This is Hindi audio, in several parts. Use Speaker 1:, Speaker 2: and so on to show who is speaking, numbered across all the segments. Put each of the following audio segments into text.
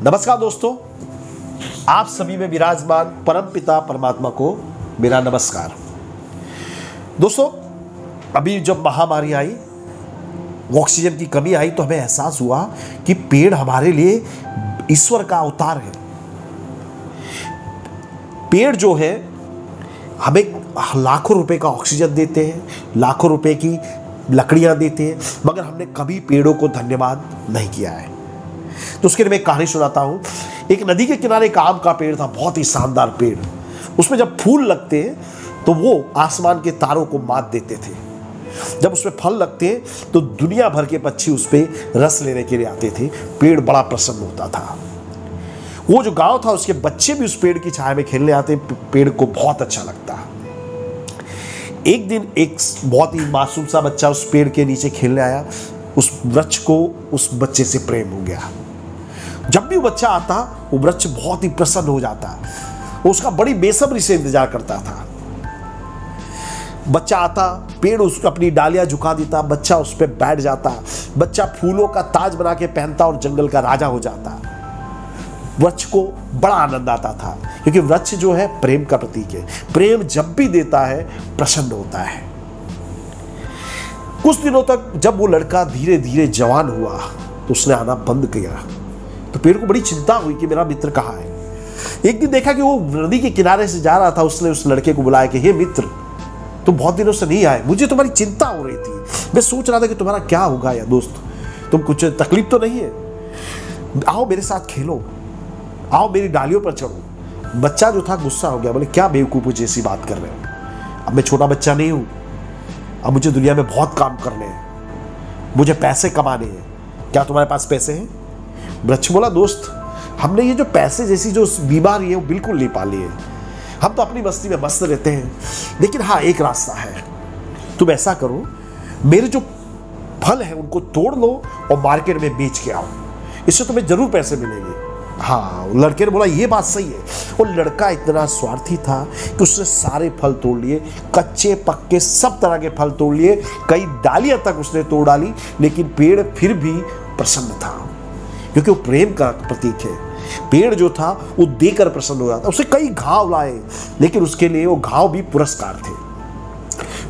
Speaker 1: नमस्कार दोस्तों, आप सभी में विराजमान परमपिता परमात्मा को मेरा नमस्कार। दोस्तों, अभी जब महामारी आई, ऑक्सीजन की कमी आई, तो हमें एहसास हुआ कि पेड़ हमारे लिए ईश्वर का अवतार है। पेड़ जो है हमें लाखों रुपए का ऑक्सीजन देते हैं, लाखों रुपए की लकड़ियां देते हैं, मगर हमने कभी पेड़ों को धन्यवाद नहीं किया है। तो उसके लिए मैं एक कहानी सुनाता हूं। एक नदी के किनारे एक आम का पेड़ था, बहुत ही शानदार पेड़। उसमें जब फूल लगते तो वो आसमान के तारों को मात देते थे। जब उसमें फल लगते तो दुनिया भर के पक्षी उस पर रस लेने के लिए आते थे। पेड़ बड़ा प्रसन्न होता था। वो जो गांव था, उसके बच्चे भी उस पेड़ की छाया में खेलने आते। पेड़ को बहुत अच्छा लगता। एक दिन एक बहुत ही मासूम सा बच्चा उस पेड़ के नीचे खेलने आया। उस वृक्ष को उस बच्चे से प्रेम हो गया। जब भी वो बच्चा आता, वो वृक्ष बहुत ही प्रसन्न हो जाता। वो उसका बड़ी बेसब्री से इंतजार करता था। बच्चा आता, पेड़ उसको अपनी डालियां झुका देता, बच्चा उस पर बैठ जाता। बच्चा फूलों का ताज बना के पहनता और जंगल का राजा हो जाता। वृक्ष को बड़ा आनंद आता था, क्योंकि वृक्ष जो है प्रेम का प्रतीक है। प्रेम जब भी देता है, प्रसन्न होता है। कुछ दिनों तक जब वो लड़का धीरे धीरे जवान हुआ, तो उसने आना बंद किया। तो पेड़ को बड़ी चिंता हुई कि मेरा मित्र कहाँ है। एक दिन देखा कि वो नदी के किनारे से जा रहा था। उसने उस लड़के को बुलाया कि हे मित्र, तुम बहुत दिनों से नहीं आए, मुझे तुम्हारी चिंता हो रही थी। मैं सोच रहा था कि तुम्हारा क्या होगा। या दोस्त, तुम कुछ तकलीफ तो नहीं है? आओ मेरे साथ खेलो, आओ मेरी डालियों पर चढ़ो। बच्चा जो था गुस्सा हो गया, बोले क्या बेवकूफ जैसी बात कर रहे हो। अब मैं छोटा बच्चा नहीं हूं। अब मुझे दुनिया में बहुत काम करने हैं, मुझे पैसे कमाने हैं। क्या तुम्हारे पास पैसे हैं? वृक्ष बोला, दोस्त, हमने ये जो पैसे जैसी जो बीमारी है वो बिल्कुल नहीं पाली है। हम तो अपनी मस्ती में मस्त रहते हैं। लेकिन हाँ, एक रास्ता है। तुम ऐसा करो, मेरे जो फल है उनको तोड़ लो और मार्केट में बेच के आओ। इससे तुम्हें जरूर पैसे मिलेंगे। हाँ, लड़के ने बोला ये बात सही है। वो लड़का इतना स्वार्थी था कि उसने सारे फल तोड़ लिए, कच्चे पक्के सब तरह के फल तोड़ लिए। कई डालियां तक उसने तोड़ डाली, लेकिन पेड़ फिर भी प्रसन्न था, क्योंकि वो प्रेम का प्रतीक है। पेड़ जो था वो देकर प्रसन्न हो जाता। उसे कई घाव लाए, लेकिन उसके लिए वो घाव भी पुरस्कार थे।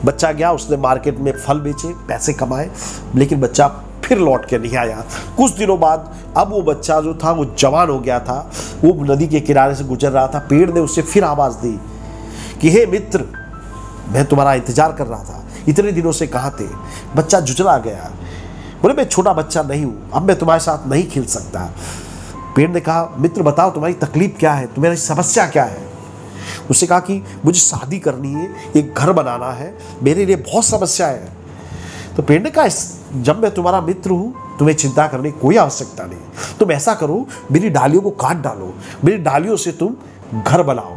Speaker 1: बच्चा गया, उसने मार्केट में फल बेचे, पैसे कमाए, लेकिन बच्चा फिर लौट के नहीं आया। कुछ दिनों बाद अब वो बच्चा जो था वो जवान हो गया था। वो नदी के किनारे से गुजर रहा था। पेड़ ने उससे फिर आवाज दी कि हे मित्र, मैं तुम्हारा इंतजार कर रहा था, इतने दिनों से कहाँ थे? बच्चा झुंझला गया, बोले मैं छोटा बच्चा नहीं हूं, अब मैं तुम्हारे साथ नहीं खेल सकता। पेड़ ने कहा, मित्र बताओ तुम्हारी तकलीफ क्या है, तुम्हारी समस्या क्या है? उसने कहा कि मुझे शादी करनी है, एक घर बनाना है, मेरे लिए बहुत समस्या है। तो पेड़ ने कहा, जब मैं तुम्हारा मित्र हूं, तुम्हें चिंता करने की कोई आवश्यकता नहीं। तुम ऐसा करो, मेरी डालियों को काट डालो, मेरी डालियों से तुम घर बनाओ।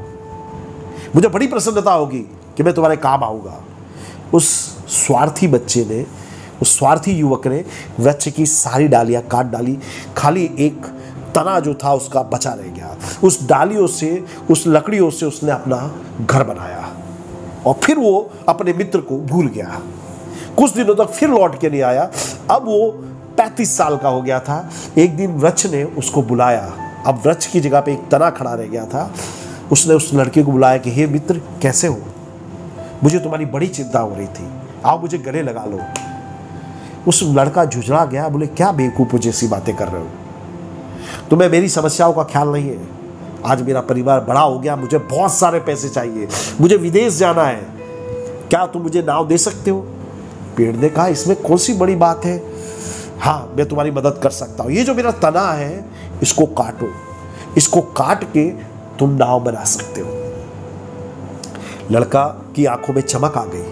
Speaker 1: मुझे बड़ी प्रसन्नता होगी कि मैं तुम्हारे काम आऊंगा। उस स्वार्थी बच्चे ने, उस स्वार्थी युवक ने वृक्ष की सारी डालियां काट डाली। खाली एक तना जो था उसका बचा रह गया। उस डालियों से, उस लकड़ियों से उसने अपना घर बनाया और फिर वो अपने मित्र को भूल गया। कुछ दिनों तक फिर लौट के नहीं आया। अब वो 35 साल का हो गया था। एक दिन वृक्ष ने उसको बुलाया। अब वृक्ष की जगह पे एक तना खड़ा रह गया था। उसने उस लड़के को बुलाया कि हे मित्र, कैसे हो? मुझे तुम्हारी बड़ी चिंता हो रही थी, आओ मुझे गले लगा लो। उस लड़का झुंझला गया, बोले क्या बेवकूफ जैसी बातें कर रहे हो, तुम्हें मेरी समस्याओं का ख्याल नहीं है। आज मेरा परिवार बड़ा हो गया, मुझे बहुत सारे पैसे चाहिए, मुझे विदेश जाना है, क्या तुम मुझे नाव दे सकते हो? पेड़ ने कहा, इसमें कौन सी बड़ी बात है, हाँ मैं तुम्हारी मदद कर सकता हूं। ये जो मेरा तना है इसको काटो, इसको काट के तुम नाव बना सकते हो। लड़का की आंखों में चमक आ गई।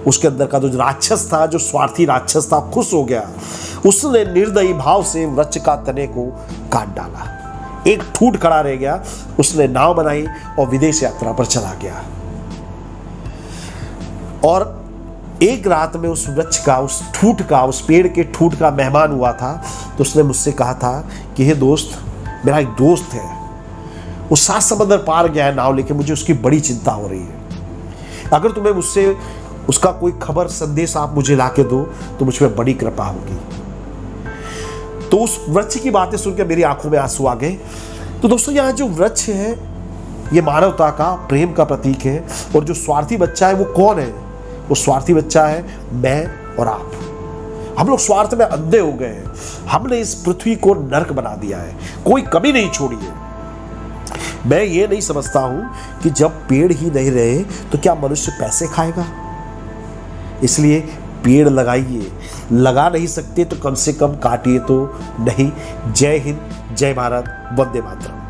Speaker 1: उसके अंदर का जो राक्षस था, जो स्वार्थी राक्षस था, खुश हो गया। उसने निर्दयी भाव से वृक्ष का तने को काट डाला। एक ठूठ खड़ा रह गया। उसने नाव बनाई और विदेश यात्रा पर चला गया। और एक रात में उस वृक्ष का, उस ठूठ का, उस पेड़ के ठूठ का मेहमान हुआ था। तो उसने मुझसे कहा था कि हे दोस्त, मेरा एक दोस्त है, वो 7 समंदर पार गया है नाव लेके, मुझे उसकी बड़ी चिंता हो रही है। अगर तुम्हें मुझसे उसका कोई खबर संदेश आप मुझे ला के दो तो मुझ पर बड़ी कृपा होगी। तो उस वृक्ष की बातें सुनकर मेरी आंखों में आंसू आ गए। तो दोस्तों, यहाँ जो वृक्ष है ये मानवता का, प्रेम का प्रतीक है। और जो स्वार्थी बच्चा है वो कौन है? वो स्वार्थी बच्चा है मैं और आप। हम लोग स्वार्थ में अंधे हो गए हैं। हमने इस पृथ्वी को नर्क बना दिया है, कोई कमी नहीं छोड़ी है। मैं ये नहीं समझता हूं कि जब पेड़ ही नहीं रहे तो क्या मनुष्य पैसे खाएगा। इसलिए पेड़ लगाइए, लगा नहीं सकते तो कम से कम काटिए तो नहीं। जय हिंद, जय भारत, वंदे मातरम।